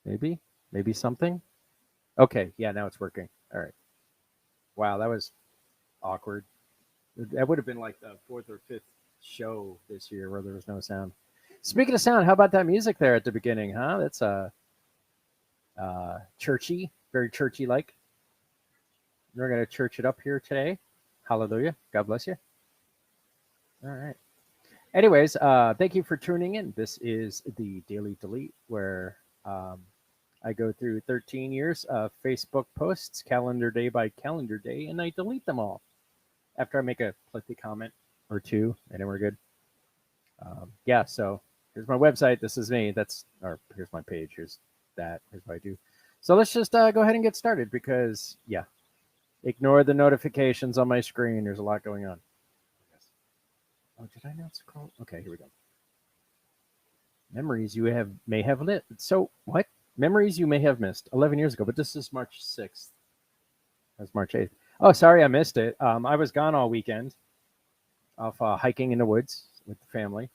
Maybe something. Okay, yeah, now it's working. All right. Wow, that was awkward. That would have been like the fourth or fifth show this year where there was no sound. Speaking of sound, how about that music there at the beginning, huh? That's churchy, very churchy like. We're gonna church it up here today. Hallelujah. God bless you. All right. Anyways, thank you for tuning in. This is the Daily Delete, where I go through 13 years of Facebook posts, calendar day by calendar day, and I delete them all after I make a pithy comment or two, and then we're good. Yeah, so here's my website. This is me. Or here's my page. Here's that. Here's what I do. So let's just go ahead and get started because, yeah, ignore the notifications on my screen. There's a lot going on. Oh, did I not scroll? Okay, here we go. Memories you may have lit. So what? Memories you may have missed 11 years ago, but this is March 6th. That's March 8th. Oh, sorry, I missed it. I was gone all weekend off hiking in the woods with the family.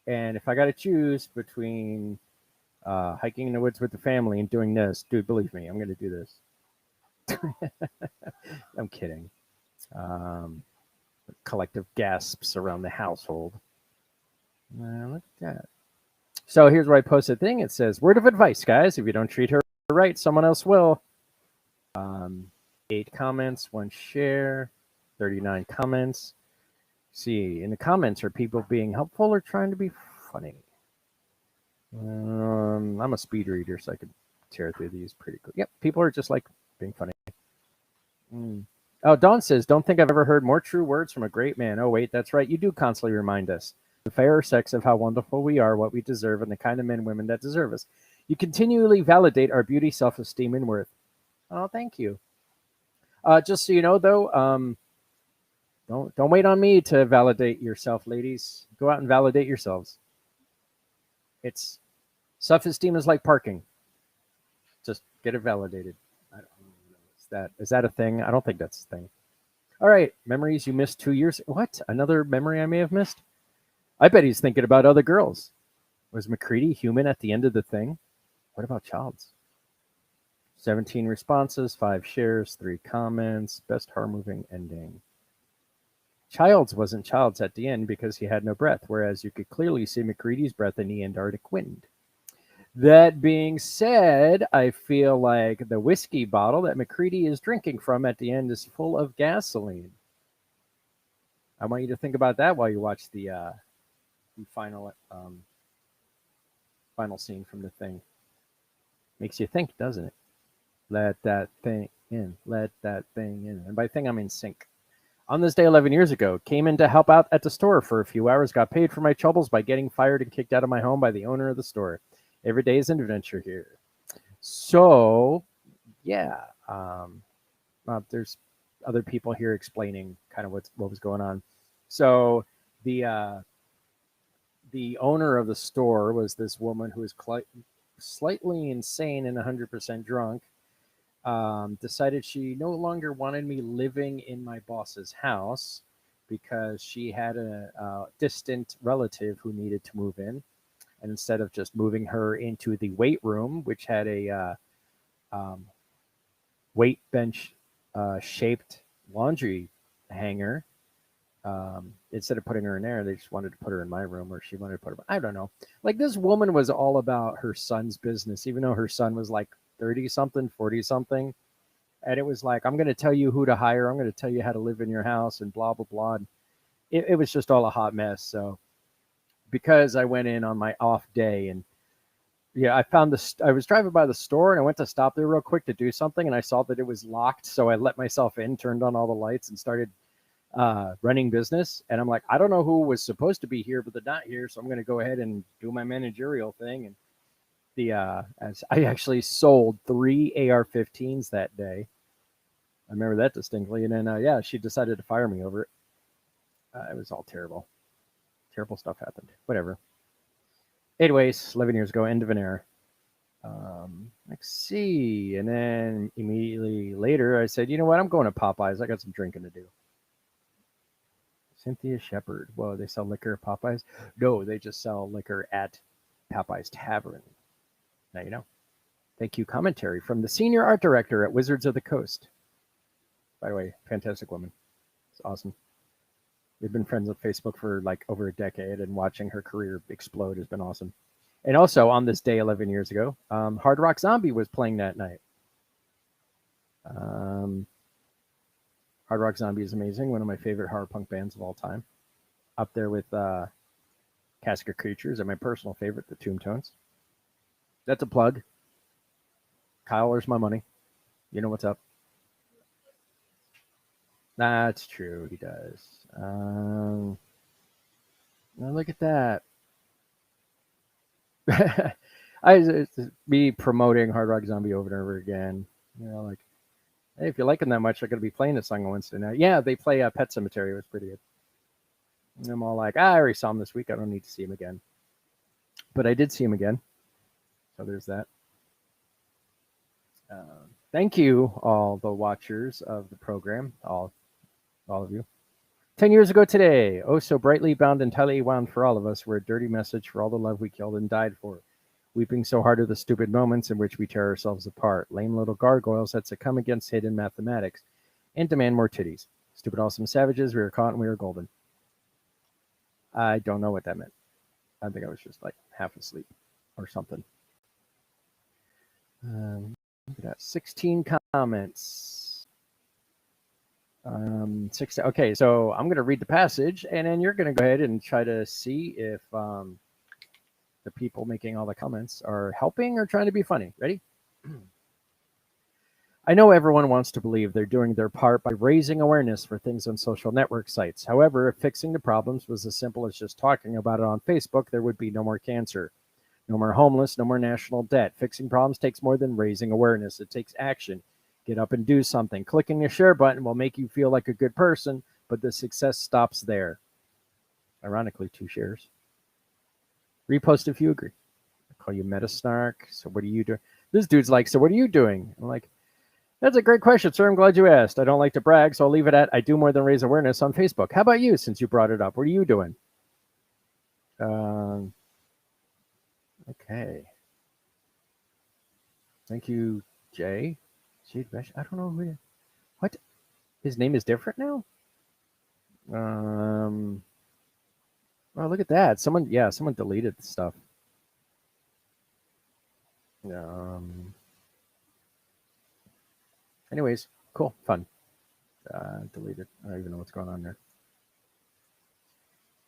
And if I got to choose between hiking in the woods with the family and doing this, dude, believe me, I'm going to do this. I'm kidding. Um, collective gasps around the household. Look at that. So here's where I post a thing. It says, word of advice, guys. If you don't treat her right, someone else will. 8 comments, 1 share, 39 comments. See, in the comments, are people being helpful or trying to be funny? I'm a speed reader, so I could tear through these pretty quick. Yep, people are just like being funny. Oh, Dawn says, don't think I've ever heard more true words from a great man. Oh, wait, that's right. You do constantly remind us, the fairer sex, of how wonderful we are, what we deserve, and the kind of men and women that deserve us. You continually validate our beauty, self-esteem, and worth. Oh, thank you. Just so you know, though, don't wait on me to validate yourself, ladies. Go out and validate yourselves. It's self-esteem is like parking. Just get it validated. I don't know. Is that a thing? I don't think that's a thing. All right, memories you missed 2 years. What? Another memory I may have missed? I bet he's thinking about other girls. Was McCready human at the end of the thing? What about Childs? 17 responses, 5 shares, 3 comments. Best horror moving ending. Childs wasn't Childs at the end because he had no breath, whereas you could clearly see McCready's breath in the Antarctic wind. That being said, I feel like the whiskey bottle that McCready is drinking from at the end is full of gasoline. I want you to think about that while you watch the final final scene from the thing. Makes you think, doesn't it? Let that thing in. Let that thing in. And by thing, I mean sink. On this day 11 years ago, came in to help out at the store for a few hours, got paid for my troubles by getting fired and kicked out of my home by the owner of the store. Every day is an adventure here. So, yeah, there's other people here explaining kind of what was going on. So the owner of the store was this woman who was slightly insane and 100% drunk. Decided she no longer wanted me living in my boss's house because she had a distant relative who needed to move in. And instead of just moving her into the weight room, which had a weight bench shaped laundry hanger, instead of putting her in there, they just wanted to put her in my room, or she wanted to put her. I don't know. Like, this woman was all about her son's business, even though her son was like 30 something, 40 something. And it was like, I'm going to tell you who to hire. I'm going to tell you how to live in your house and blah, blah, blah. And it was just all a hot mess. So because I went in on my off day and yeah, I was driving by the store and I went to stop there real quick to do something. And I saw that it was locked. So I let myself in, turned on all the lights and started running business. And I'm like, I don't know who was supposed to be here, but they're not here. So I'm going to go ahead and do my managerial thing. And as I actually sold 3 AR-15s that day. I remember that distinctly. And then, yeah, she decided to fire me over it. It was all terrible. Terrible stuff happened. Whatever. Anyways, 11 years ago, end of an era. Let's see. And then immediately later, I said, you know what? I'm going to Popeyes. I got some drinking to do. Cynthia Shepherd. Whoa, they sell liquor at Popeyes? No, they just sell liquor at Popeyes Tavern. Now you know. Thank you, commentary from the senior art director at Wizards of the Coast. By the way, fantastic woman. It's awesome. We've been friends on Facebook for like over a decade, and watching her career explode has been awesome. And also, on this day 11 years ago, Hard Rock Zombie was playing that night. Hard Rock Zombie is amazing. One of my favorite horror punk bands of all time. Up there with Casket Creatures and my personal favorite, the Tombtones. That's a plug. Kyle, where's my money? You know what's up. That's true. He does. Now look at that. It's me promoting Hard Rock Zombie over and over again. You know, like, hey, if you like them that much, they're going to be playing this song on Wednesday night. Yeah, they play Pet Sematary. It was pretty good. And I'm all like, I already saw him this week. I don't need to see him again. But I did see him again. So there's that. Thank you, all the watchers of the program, all of you. 10 years ago today, oh so brightly bound and tightly wound for all of us, were a dirty message for all the love we killed and died for. Weeping so hard at the stupid moments in which we tear ourselves apart. Lame little gargoyles that succumb against hidden mathematics and demand more titties. Stupid awesome savages, we were caught and we were golden. I don't know what that meant. I think I was just like half asleep or something. Look at that, 16 comments. 16. Okay, so I'm going to read the passage, and then you're going to go ahead and try to see if the people making all the comments are helping or trying to be funny. Ready? I know everyone wants to believe they're doing their part by raising awareness for things on social network sites. However, if fixing the problems was as simple as just talking about it on Facebook, there would be no more cancer, no more homeless, no more national debt. Fixing problems takes more than raising awareness. It takes action. Get up and do something. Clicking the share button will make you feel like a good person, but the success stops there. Ironically, 2 shares. Repost if you agree. I call you Metasnark. So what are you doing? This dude's like, so what are you doing? I'm like, that's a great question, sir. I'm glad you asked. I don't like to brag, so I'll leave it at I do more than raise awareness on Facebook. How about you, since you brought it up? What are you doing? Okay. Thank you, Jay. I don't know who. What? His name is different now? Oh, look at that. Someone deleted the stuff. Anyways, cool, fun. Deleted. I don't even know what's going on there.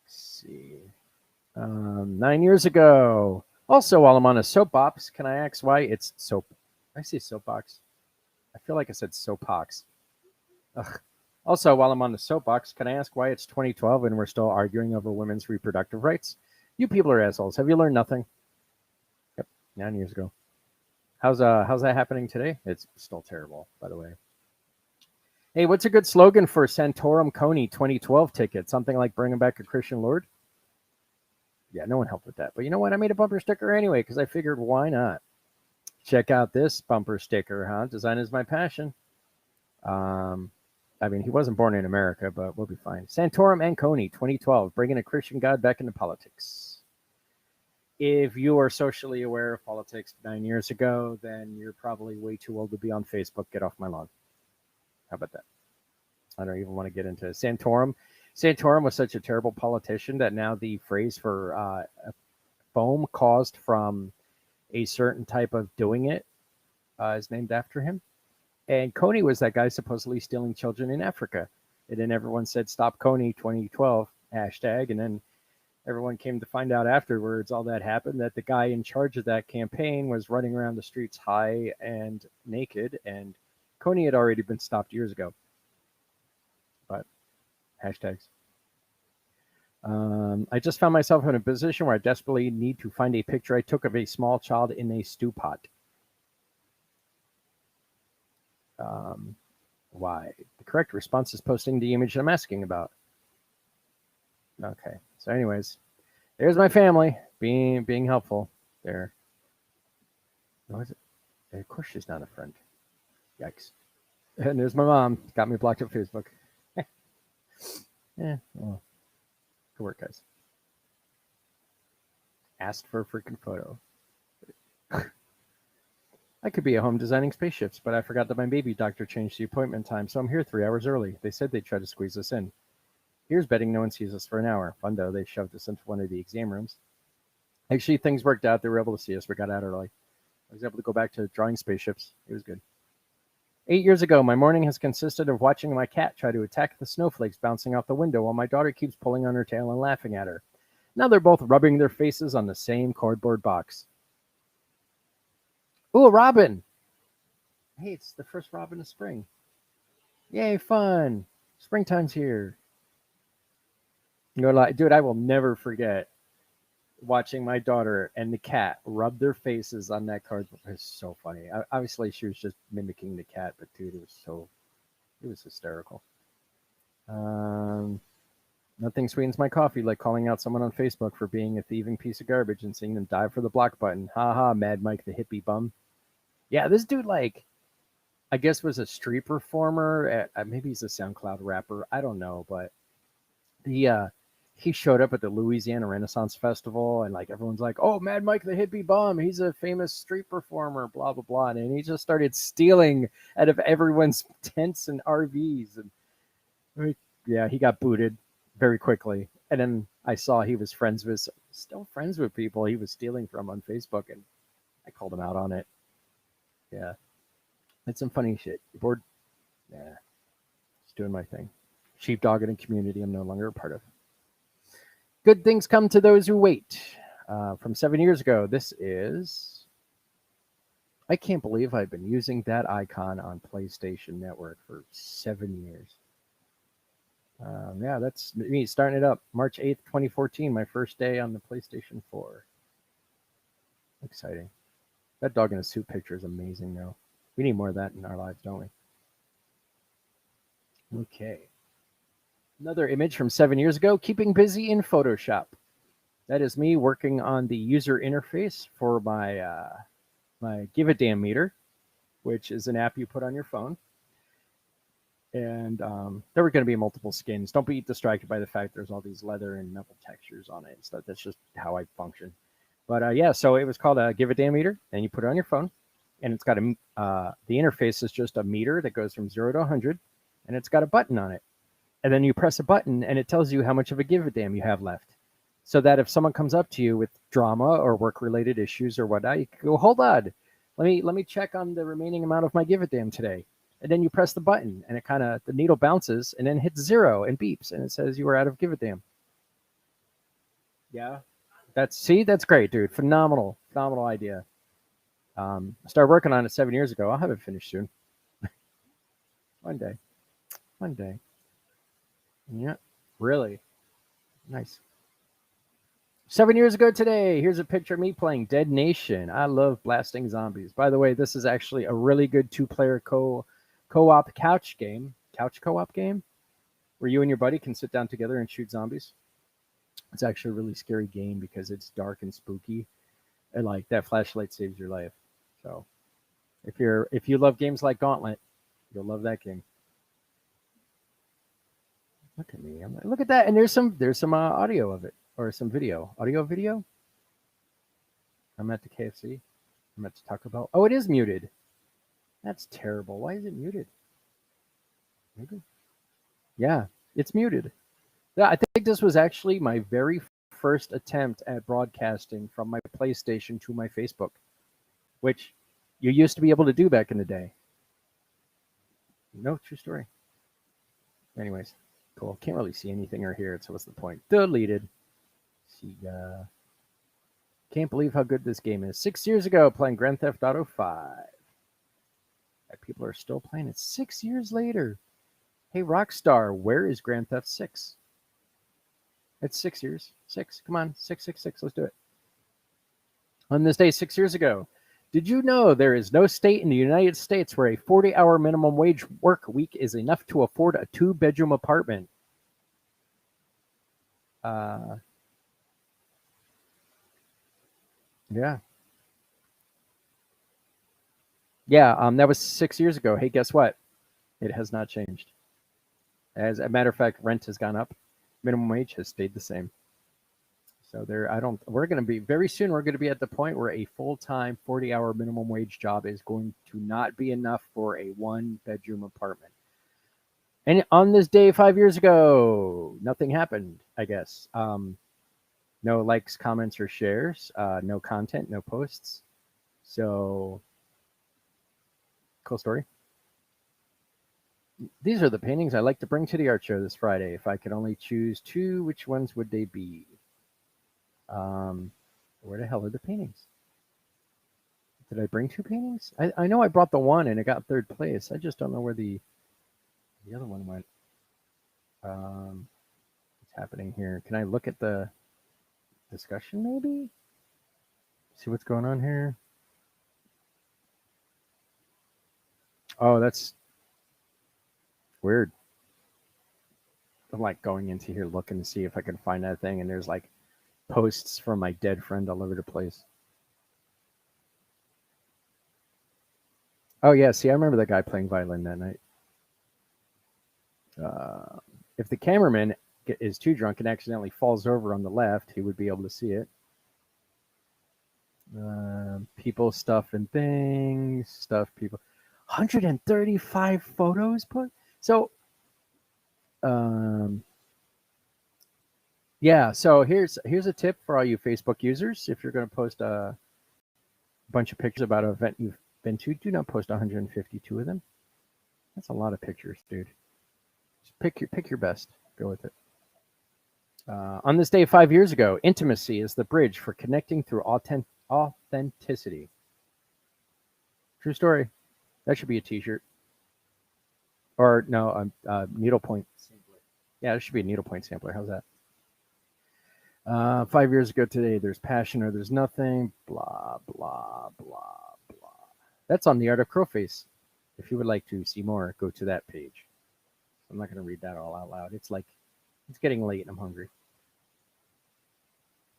Let's see. 9 years ago. Also, while I'm on a soapbox, can I ask why it's soap? I say soapbox. I feel like I said soapbox. Ugh. Also, while I'm on the soapbox, can I ask why it's 2012 and we're still arguing over women's reproductive rights? You people are assholes. Have you learned nothing? Yep, 9 years ago. How's that happening today? It's still terrible, by the way. Hey, what's a good slogan for Santorum Coney 2012 ticket? Something like bringing back a Christian Lord? Yeah, no one helped with that. But you know what? I made a bumper sticker anyway because I figured why not? Check out this bumper sticker, huh? Design is my passion. I mean, he wasn't born in America, but we'll be fine. Santorum and Coney 2012, bringing a Christian God back into politics. If you are socially aware of politics 9 years ago, then you're probably way too old to be on Facebook. Get off my lawn. How about that? I don't even want to get into Santorum. Santorum was such a terrible politician that now the phrase for foam caused from a certain type of doing it is named after him. And Coney was that guy supposedly stealing children in Africa. And then everyone said, stop Coney 2012, hashtag. And then everyone came to find out afterwards, all that happened, that the guy in charge of that campaign was running around the streets high and naked. And Coney had already been stopped years ago. But hashtags. I just found myself in a position where I desperately need to find a picture I took of a small child in a stew pot. Why? The correct response is posting the image I'm asking about. Okay. So anyways, there's my family being helpful there. What is it? Of course she's not a friend. Yikes. And there's my mom. Got me blocked on Facebook. Yeah, well, good work, guys. Asked for a freaking photo. I could be at home designing spaceships, but I forgot that my baby doctor changed the appointment time, so I'm here 3 hours early. They said they'd try to squeeze us in. Here's betting no one sees us for an hour. Fun though, they shoved us into one of the exam rooms. Actually, things worked out. They were able to see us. We got out early. I was able to go back to drawing spaceships. It was good. 8 years ago, my morning has consisted of watching my cat try to attack the snowflakes bouncing off the window while my daughter keeps pulling on her tail and laughing at her. Now they're both rubbing their faces on the same cardboard box. Ooh, a robin! Hey, it's the first robin of spring. Yay, fun! Springtime's here. Dude, I will never forget watching my daughter and the cat rub their faces on that cardboard. It was so funny. Obviously, she was just mimicking the cat, but dude, it was hysterical. Nothing sweetens my coffee like calling out someone on Facebook for being a thieving piece of garbage and seeing them dive for the block button. Ha ha, Mad Mike the hippie bum. Yeah, this dude, like, I guess was a street performer. Maybe he's a SoundCloud rapper. I don't know, but he showed up at the Louisiana Renaissance Festival, and like everyone's like, "Oh, Mad Mike the hippie bum, he's a famous street performer." Blah blah blah, and he just started stealing out of everyone's tents and RVs, and yeah, he got booted very quickly. And then I saw he was still friends with people he was stealing from on Facebook, and I called him out on it. Yeah, it's some funny shit. You bored? Yeah, just doing my thing. Sheepdog in a community I'm no longer a part of. Good things come to those who wait. From 7 years ago, this is... I can't believe I've been using that icon on PlayStation Network for 7 years. Yeah, that's me starting it up. March 8th, 2014, my first day on the PlayStation 4. Exciting. That dog in a suit picture is amazing, though. We need more of that in our lives, don't we? Okay. Another image from 7 years ago, keeping busy in Photoshop. That is me working on the user interface for my Give a Damn meter, which is an app you put on your phone. And there were going to be multiple skins. Don't be distracted by the fact there's all these leather and metal textures on it and stuff. That's just how I function. But yeah, so it was called a Give a Damn meter, and you put it on your phone, and it's got the interface is just a meter that goes from 0 to 100, and it's got a button on it. And then you press a button, and it tells you how much of a give a damn you have left. So that if someone comes up to you with drama or work-related issues or whatnot, you can go, hold on, let me check on the remaining amount of my give a damn today. And then you press the button, and the needle bounces, and then hits 0 and beeps, and it says you are out of give a damn. Yeah, that's great, dude. Phenomenal idea. I started working on it 7 years ago. I'll have it finished soon. One day. Yeah, really nice. 7 years ago today, here's a picture of me playing Dead Nation. I love blasting zombies. By the way, this is actually a really good 2-player co-op couch co-op game, where you and your buddy can sit down together and shoot zombies. It's actually a really scary game because it's dark and spooky, and like that flashlight saves your life. So if you love games like Gauntlet, you'll love that game. Look at me. I'm like, look at that. And there's some audio of it, or some video. Video? I'm at the KFC. I'm at Taco Bell. Oh, it is muted. That's terrible. Why is it muted? Maybe. Yeah, it's muted. Yeah, I think this was actually my very first attempt at broadcasting from my PlayStation to my Facebook, which you used to be able to do back in the day. No, true story. Anyways. Cool. Can't really see anything or hear it, so what's the point? Deleted. See, can't believe how good this game is. 6 years ago, playing Grand Theft Auto 5. People are still playing it 6 years later. Hey, Rockstar, where is Grand Theft 6? It's 6 years. 6. Come on. 666. Let's do it. On this day 6 years ago, did you know there is no state in the United States where a 40-hour minimum wage work week is enough to afford a 2-bedroom apartment? Yeah. Yeah, that was 6 years ago. Hey, guess what? It has not changed. As a matter of fact, rent has gone up. Minimum wage has stayed the same. So we're going to be very soon. We're going to be at the point where a full-time 40-hour minimum wage job is going to not be enough for a one-bedroom apartment. And on this day 5 years ago, nothing happened, I guess. No likes, comments, or shares. No content, no posts. So, cool story. These are the paintings I like to bring to the art show this Friday. If I could only choose two, which ones would they be? Where the hell are the paintings? Did I bring two paintings? I know I brought the one and it got third place. I just don't know where the other one went. What's happening here? Can I look at the discussion maybe? See what's going on here? Oh, that's weird. I'm like going into here looking to see if I can find that thing, and there's like posts from my dead friend all over the place. Oh yeah, see, I remember that guy playing violin that night. If the cameraman is too drunk and accidentally falls over on the left, he would be able to see it. People, stuff, and things. Stuff, people. 135 photos put. So, yeah. So here's a tip for all you Facebook users. If you're going to post a bunch of pictures about an event you've been to, do not post 152 of them. That's a lot of pictures, dude. Just pick your best. Go with it. On this day 5 years ago, intimacy is the bridge for connecting through authenticity. True story. That should be a T-shirt. Or no, needlepoint sampler. Yeah, it should be a needlepoint sampler. How's that? 5 years ago today, there's passion or there's nothing. Blah blah blah blah. That's on the Art of Crowface. If you would like to see more, go to that page. I'm not going to read that all out loud. It's getting late and I'm hungry.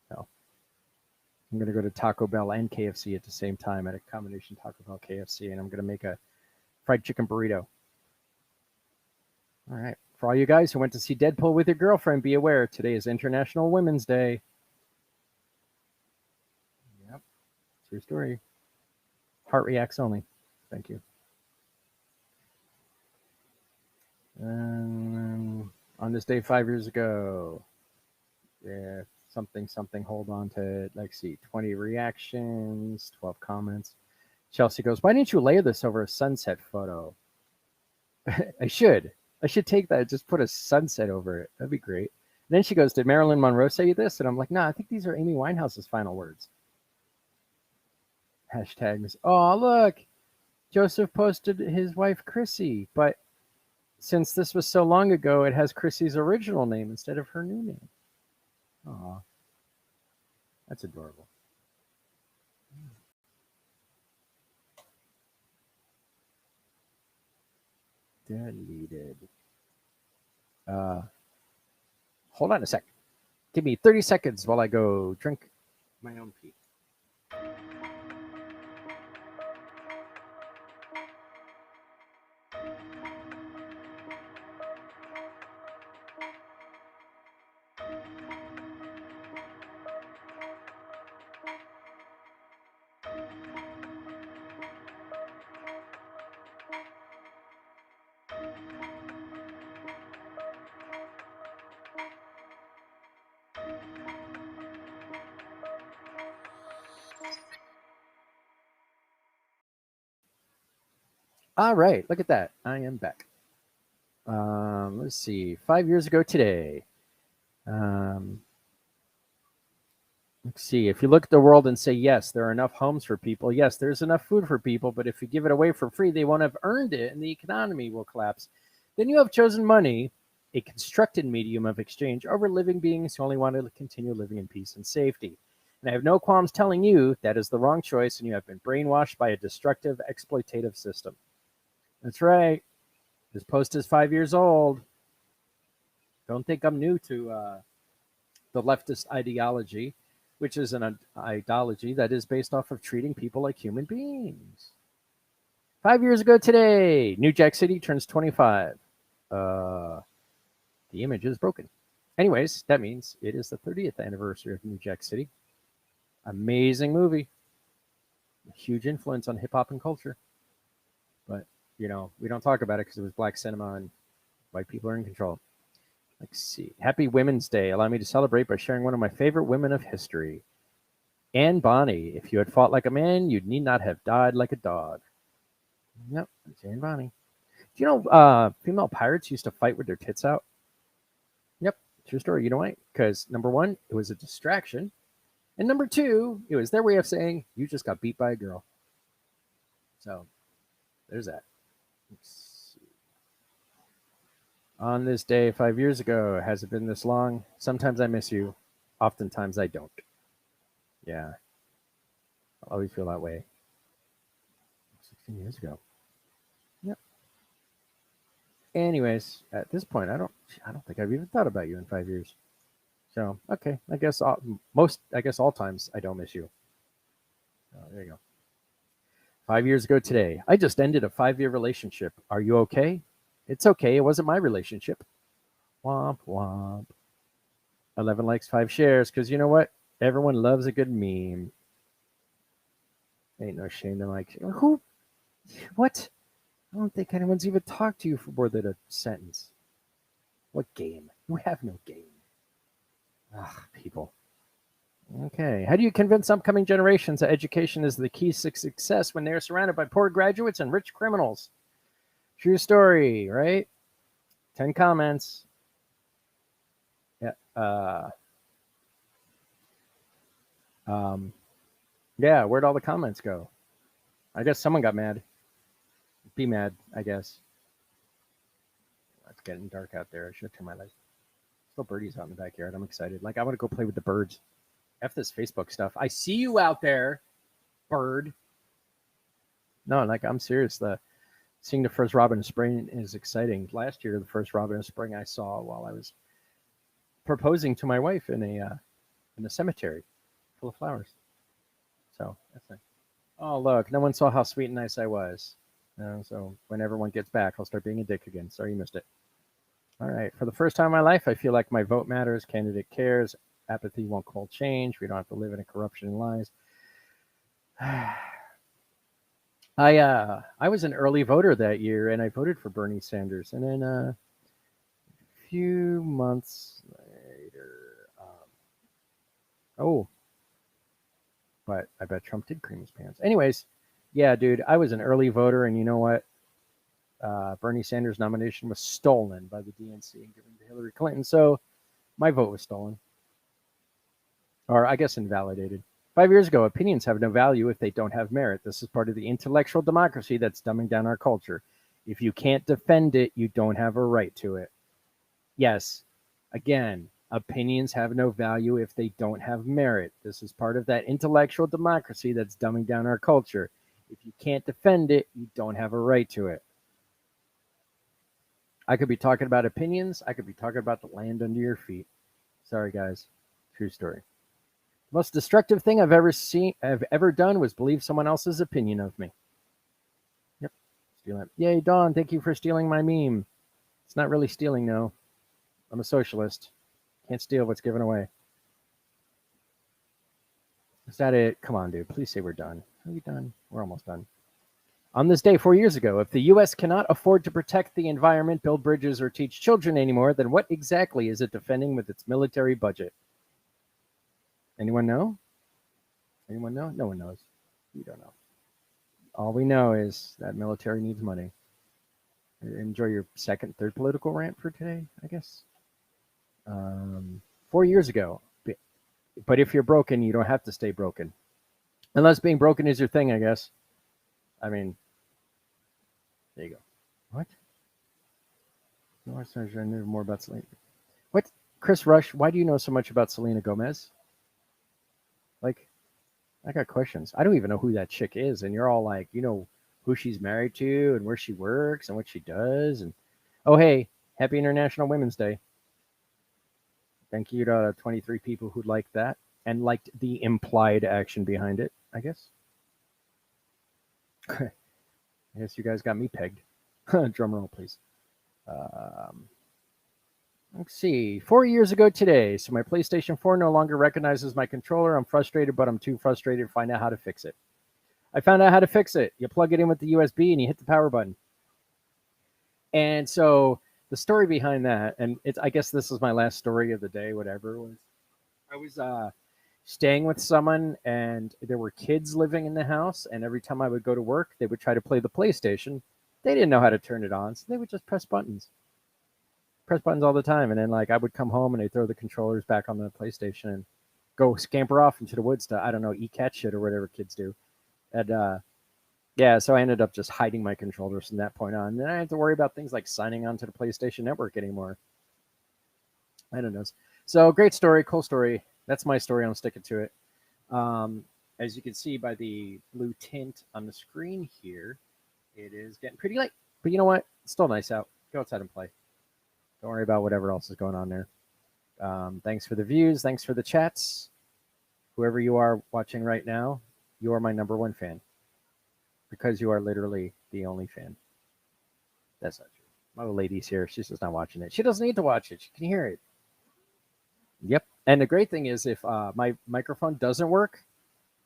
So I'm going to go to Taco Bell and KFC at the same time at a combination Taco Bell KFC, and I'm going to make a fried chicken burrito. All right. For all you guys who went to see Deadpool with your girlfriend, be aware today is International Women's Day. Yep. True story. Heart reacts only. Thank you. On this day 5 years ago, yeah, something, hold on to it. Let's see, 20 reactions, 12 comments. Chelsea goes, why didn't you layer this over a sunset photo? I should take that, just put a sunset over it. That'd be great. And then she goes, did Marilyn Monroe say this? And I'm like, nah, I think these are Amy Winehouse's final words. Hashtags. Oh, look, Joseph posted his wife, Chrissy, but since this was so long ago, it has Chrissy's original name instead of her new name. Aw, that's adorable. Deleted. Hold on a sec. Give me 30 seconds while I go drink my own pee. All right, look at that. I am back. Let's see. 5 years ago today. Let's see. If you look at the world and say, yes, there are enough homes for people. Yes, there's enough food for people. But if you give it away for free, they won't have earned it and the economy will collapse. Then you have chosen money, a constructed medium of exchange, over living beings who only want to continue living in peace and safety. And I have no qualms telling you that is the wrong choice and you have been brainwashed by a destructive, exploitative system. That's right. This post is 5 years old. Don't think I'm new to the leftist ideology, which is an ideology that is based off of treating people like human beings. 5 years ago today, New Jack City turns 25. The image is broken. Anyways, that means it is the 30th anniversary of New Jack City. Amazing movie. A huge influence on hip hop and culture. But, we don't talk about it because it was black cinema and white people are in control. Let's see. Happy Women's Day. Allow me to celebrate by sharing one of my favorite women of history. Anne Bonny. If you had fought like a man, you need not have died like a dog. Yep, it's Anne Bonny. Do you know female pirates used to fight with their tits out? Yep, true story. You know why? Because number one, it was a distraction. And number two, it was their way of saying, you just got beat by a girl. So there's that. On this day 5 years ago, has it been this long? Sometimes I miss you. Oftentimes I don't. Yeah. I'll always feel that way. 16 years ago. Yep. Anyways, at this point, I don't think I've even thought about you in 5 years. So, okay. I guess all times I don't miss you. Oh, there you go. 5 years ago today, I just ended a 5-year relationship. Are you okay? It's okay. It wasn't my relationship. Womp womp. 11 likes, 5 shares. Because you know what? Everyone loves a good meme. Ain't no shame to like. Who? What? I don't think anyone's even talked to you for more than a sentence. What game? You have no game. Ugh, people. Okay. How do you convince upcoming generations that education is the key to success when they are surrounded by poor graduates and rich criminals? True story, right? 10 comments. Yeah. Yeah, where'd all the comments go? I guess someone got mad. Be mad, I guess. It's getting dark out there. I should turn my lights. Still birdies out in the backyard. I'm excited. Like, I want to go play with the birds. F this Facebook stuff. I see you out there, bird. No, like, I'm serious. Seeing the first robin of spring is exciting. Last year, the first robin of spring I saw while I was proposing to my wife in a cemetery full of flowers. So that's nice. Oh, look, no one saw how sweet and nice I was. So when everyone gets back, I'll start being a dick again. Sorry you missed it. All right. For the first time in my life, I feel like my vote matters. Candidate cares. Apathy won't call change. We don't have to live in a corruption and lies. I was an early voter that year, and I voted for Bernie Sanders. And then a few months later, but I bet Trump did cream his pants. Anyways, yeah, dude, I was an early voter, and you know what? Bernie Sanders' nomination was stolen by the DNC and given to Hillary Clinton. So my vote was stolen. Or I guess invalidated. 5 years ago, opinions have no value if they don't have merit. This is part of the intellectual democracy that's dumbing down our culture. If you can't defend it, you don't have a right to it. Yes, again, opinions have no value if they don't have merit. This is part of that intellectual democracy that's dumbing down our culture. If you can't defend it, you don't have a right to it. I could be talking about opinions. I could be talking about the land under your feet. Sorry, guys. True story. The most destructive thing I've ever done was believe someone else's opinion of me. Yep. Steal it. Yay, Dawn. Thank you for stealing my meme. It's not really stealing, no. I'm a socialist. Can't steal what's given away. Is that it? Come on, dude. Please say we're done. Are we done? We're almost done. On this day 4 years ago, if the U.S. cannot afford to protect the environment, build bridges, or teach children anymore, then what exactly is it defending with its military budget? Anyone know? Anyone know? No one knows. We don't know. All we know is that military needs money. Enjoy your second, third political rant for today, I guess. 4 years ago. But if you're broken, you don't have to stay broken. Unless being broken is your thing, I guess. I mean, there you go. What? I knew more about Selena. What? Chris Rush, why do you know so much about Selena Gomez? Like, I got questions. I don't even know who that chick is. And you're all like, you know who she's married to and where she works and what she does. And oh, hey, happy International Women's Day. Thank you to 23 people who liked that and liked the implied action behind it, I guess. I guess you guys got me pegged. Drum roll, please. Let's see. 4 years ago today, so my PlayStation 4 no longer recognizes my controller. I'm frustrated, but I'm too frustrated to find out how to fix it. I found out how to fix it. You plug it in with the USB and you hit the power button. And so the story behind that, and I guess this is my last story of the day, whatever, was I was staying with someone and there were kids living in the house, and every time I would go to work, they would try to play the PlayStation. They didn't know how to turn it on, so they would just press buttons all the time. And then like I would come home and they'd throw the controllers back on the PlayStation and go scamper off into the woods to, I don't know, eat cat shit or whatever kids do. And yeah, so I ended up just hiding my controllers from that point on. And then I didn't have to worry about things like signing on to the PlayStation Network anymore. I don't know. So great story, cool story. That's my story. I'm sticking to it. As you can see by the blue tint on the screen here, it is getting pretty late. But you know what? It's still nice out. Go outside and play. Don't worry about whatever else is going on there. Thanks for the views. Thanks for the chats. Whoever you are watching right now, you are my number one fan. Because you are literally the only fan. That's not true. My old lady's here. She's just not watching it. She doesn't need to watch it. She can hear it. Yep. And the great thing is if my microphone doesn't work,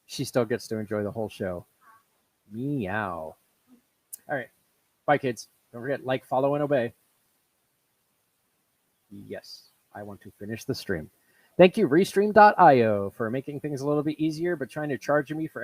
she still gets to enjoy the whole show. Meow. All right. Bye, kids. Don't forget, like, follow, and obey. Yes, I want to finish the stream. Thank you, Restream.io, for making things a little bit easier, but trying to charge me for